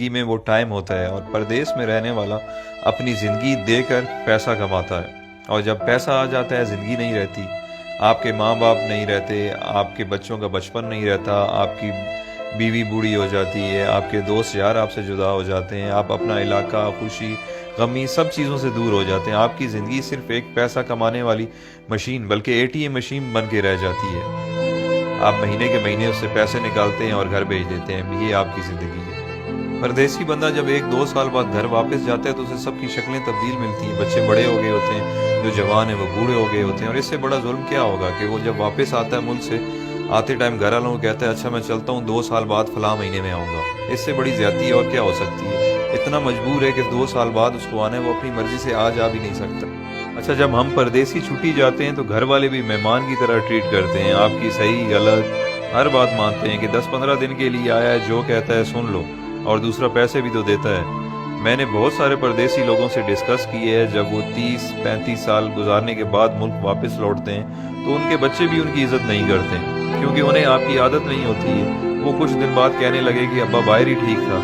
زندگی میں وہ ٹائم ہوتا ہے، اور پردیس میں رہنے والا اپنی زندگی دے کر پیسہ کماتا ہے، اور جب پیسہ آ جاتا ہے زندگی نہیں رہتی، آپ کے ماں باپ نہیں رہتے، آپ کے بچوں کا بچپن نہیں رہتا، آپ کی بیوی بوڑھی ہو جاتی ہے، آپ کے دوست یار آپ سے جدا ہو جاتے ہیں، آپ اپنا علاقہ، خوشی غمی سب چیزوں سے دور ہو جاتے ہیں، آپ کی زندگی صرف ایک پیسہ کمانے والی مشین بلکہ ATM مشین بن کے رہ جاتی ہے۔ آپ مہینے کے مہینے اس سے پیسے نکالتے ہیں اور گھر بھیج دیتے ہیں، یہ آپ کی زندگی ہے۔ پردیسی بندہ جب 1-2 سال بعد گھر واپس جاتا ہے تو اسے سب کی شکلیں تبدیل ملتی ہیں، بچے بڑے ہو گئے ہوتے ہیں، جو جوان ہیں وہ بوڑھے ہو گئے ہوتے ہیں، اور اس سے بڑا ظلم کیا ہوگا کہ وہ جب واپس آتا ہے ملک سے، آتے ٹائم گھر والوں کو کہتا ہے اچھا میں چلتا ہوں، 2 سال بعد فلاں مہینے میں آؤں گا۔ اس سے بڑی زیادتی اور کیا ہو سکتی ہے؟ اتنا مجبور ہے کہ 2 سال بعد اس کو آنا ہے، وہ اپنی مرضی سے آ بھی نہیں سکتا۔ اچھا، جب ہم پردیسی چھٹی جاتے ہیں تو گھر والے بھی مہمان کی طرح ٹریٹ کرتے ہیں، آپ کی صحیح غلط ہر بات مانتے ہیں کہ 10-15 دن کے لیے آیا ہے، جو کہتا ہے سن لو، اور دوسرا پیسے بھی تو دیتا ہے۔ میں نے بہت سارے پردیسی لوگوں سے ڈسکس کی ہے، جب وہ 30-35 سال گزارنے کے بعد ملک واپس لوٹتے ہیں تو ان کے بچے بھی ان کی عزت نہیں کرتے، کیونکہ انہیں آپ کی عادت نہیں ہوتی ہے۔ وہ کچھ دن بعد کہنے لگے کہ ابا باہر ہی ٹھیک تھا،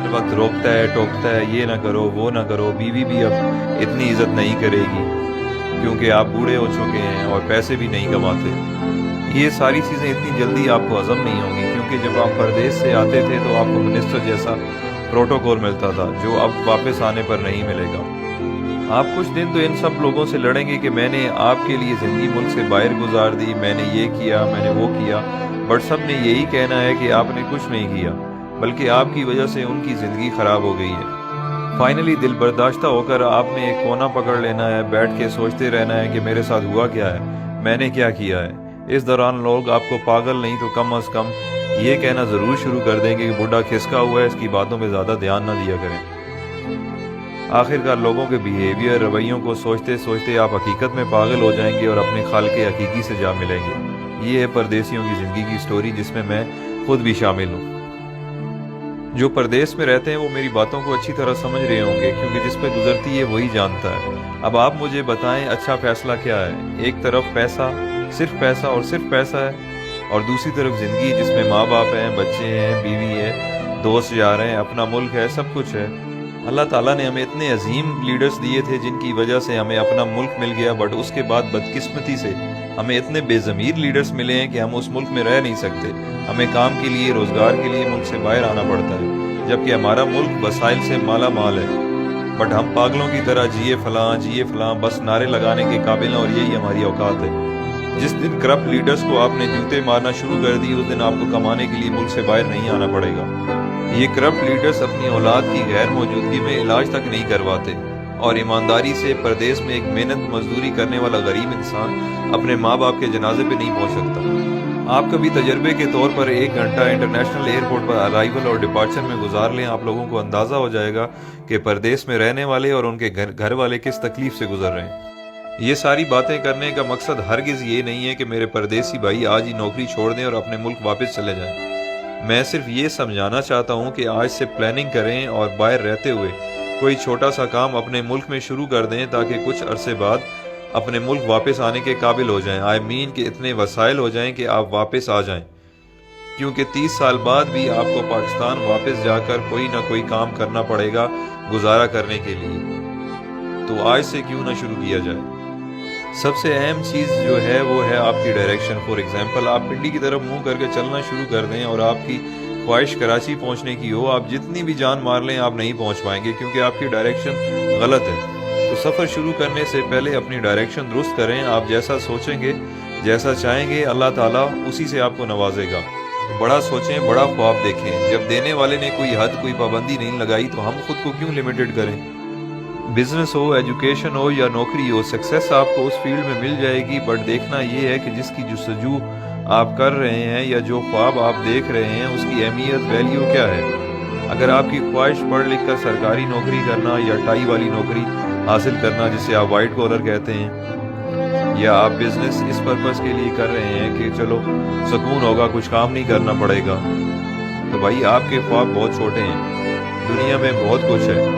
ہر وقت روکتا ہے ٹوکتا ہے، یہ نہ کرو وہ نہ کرو، بیوی بھی اب اتنی عزت نہیں کرے گی کیونکہ آپ بوڑھے ہو چکے ہیں اور پیسے بھی نہیں کماتے۔ یہ ساری چیزیں اتنی جلدی آپ کو ہضم نہیں ہوں گی، کیونکہ جب آپ پردیس سے آتے تھے تو آپ کو منسٹر جیسا پروٹوکول ملتا تھا، جو اب واپس آنے پر نہیں ملے گا۔ آپ کچھ دن تو ان سب لوگوں سے لڑیں گے کہ میں نے آپ کے لیے زندگی ملک سے باہر گزار دی، میں نے یہ کیا، میں نے وہ کیا، بٹ سب نے یہی کہنا ہے کہ آپ نے کچھ نہیں کیا، بلکہ آپ کی وجہ سے ان کی زندگی خراب ہو گئی ہے۔ فائنلی دل برداشتہ ہو کر آپ نے ایک کونا پکڑ لینا ہے، بیٹھ کے سوچتے رہنا ہے کہ میرے ساتھ ہوا کیا ہے، میں نے کیا کیا ہے۔ اس دوران لوگ آپ کو پاگل نہیں تو کم از کم یہ کہنا ضرور شروع کر دیں گے کہ بڈھا کھسکا ہوا ہے، اس کی باتوں پہ زیادہ دھیان نہ دیا کریں۔ آخرکار لوگوں کے بیہیویئر، رویوں کو سوچتے سوچتے آپ حقیقت میں پاگل ہو جائیں گے اور اپنے خالق حقیقی سے جا ملیں گے۔ یہ ہے پردیسیوں کی زندگی کی سٹوری، جس میں خود بھی شامل ہوں۔ جو پردیس میں رہتے ہیں وہ میری باتوں کو اچھی طرح سمجھ رہے ہوں گے، کیونکہ جس پہ گزرتی ہے وہی جانتا ہے۔ اب آپ مجھے بتائیں اچھا فیصلہ کیا ہے؟ ایک طرف پیسہ، صرف پیسہ اور صرف پیسہ ہے، اور دوسری طرف زندگی جس میں ماں باپ ہیں، بچے ہیں، بیوی ہے، دوست یار ہیں، اپنا ملک ہے، سب کچھ ہے۔ اللہ تعالیٰ نے ہمیں اتنے عظیم لیڈرز دیے تھے جن کی وجہ سے ہمیں اپنا ملک مل گیا، بٹ اس کے بعد بدقسمتی سے ہمیں اتنے بے ضمیر لیڈرز ملے ہیں کہ ہم اس ملک میں رہ نہیں سکتے، ہمیں کام کے لیے، روزگار کے لیے ملک سے باہر آنا پڑتا ہے، جبکہ ہمارا ملک وسائل سے مالا مال ہے، بٹ ہم پاگلوں کی طرح جیے فلاں بس نعرے لگانے کے قابل ہیں، اور یہی ہماری اوقات ہے۔ جس دن کرپٹ لیڈرز کو آپ نے جوتے مارنا شروع کر دی، اس دن آپ کو کمانے کے لیے ملک سے باہر نہیں آنا پڑے گا۔ یہ کرپٹ لیڈرز اپنی اولاد کی غیر موجودگی میں علاج تک نہیں کرواتے، اور ایمانداری سے پردیس میں ایک محنت مزدوری کرنے والا غریب انسان اپنے ماں باپ کے جنازے پہ نہیں پہنچ سکتا۔ آپ کبھی تجربے کے طور پر 1 گھنٹہ انٹرنیشنل ایئرپورٹ پر ارائیول اور ڈپارچر میں گزار لیں، آپ لوگوں کو اندازہ ہو جائے گا کہ پردیس میں رہنے والے اور ان کے گھر والے کس تکلیف سے گزر رہے ہیں۔ یہ ساری باتیں کرنے کا مقصد ہرگز یہ نہیں ہے کہ میرے پردیسی بھائی آج ہی نوکری چھوڑ دیں اور اپنے ملک واپس چلے جائیں۔ میں صرف یہ سمجھانا چاہتا ہوں کہ آج سے پلاننگ کریں اور باہر رہتے ہوئے کوئی چھوٹا سا کام اپنے ملک میں شروع کر دیں، تاکہ کچھ عرصے بعد اپنے ملک واپس آنے کے قابل ہو جائیں۔ کہ اتنے وسائل ہو جائیں کہ آپ واپس آ جائیں، کیونکہ 30 سال بعد بھی آپ کو پاکستان واپس جا کر کوئی نہ کوئی کام کرنا پڑے گا گزارا کرنے کے لیے، تو آج سے کیوں نہ شروع کیا جائے۔ سب سے اہم چیز جو ہے وہ ہے آپ کی ڈائریکشن۔ فار ایگزامپل، آپ پنڈی کی طرف منہ کر کے چلنا شروع کر دیں اور آپ کی خواہش کراچی پہنچنے کی ہو، آپ جتنی بھی جان مار لیں آپ نہیں پہنچ پائیں گے، کیونکہ آپ کی ڈائریکشن غلط ہے۔ تو سفر شروع کرنے سے پہلے اپنی ڈائریکشن درست کریں۔ آپ جیسا سوچیں گے، جیسا چاہیں گے، اللہ تعالیٰ اسی سے آپ کو نوازے گا۔ تو بڑا سوچیں، بڑا خواب دیکھیں۔ جب دینے والے نے کوئی حد، کوئی پابندی نہیں لگائی تو ہم خود کو کیوں لمیٹڈ کریں؟ بزنس ہو، ایجوکیشن ہو یا نوکری ہو، سکسیس آپ کو اس فیلڈ میں مل جائے گی، بٹ دیکھنا یہ ہے کہ جس کی جستجو آپ کر رہے ہیں یا جو خواب آپ دیکھ رہے ہیں اس کی اہمیت، ویلیو کیا ہے۔ اگر آپ کی خواہش پڑھ لکھ کر سرکاری نوکری کرنا یا ٹائی والی نوکری حاصل کرنا جسے آپ وائٹ کالر کہتے ہیں، یا آپ بزنس اس پرپس کے لیے کر رہے ہیں کہ چلو سکون ہوگا، کچھ کام نہیں کرنا پڑے گا، تو بھائی آپ کے خواب بہت چھوٹے ہیں۔ دنیا میں بہت کچھ ہے،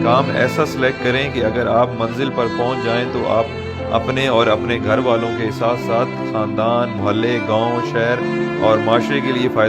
کام ایسا سلیکٹ کریں کہ اگر آپ منزل پر پہنچ جائیں تو آپ اپنے اور اپنے گھر والوں کے ساتھ ساتھ خاندان، محلے، گاؤں، شہر اور معاشرے کے لیے فائدہ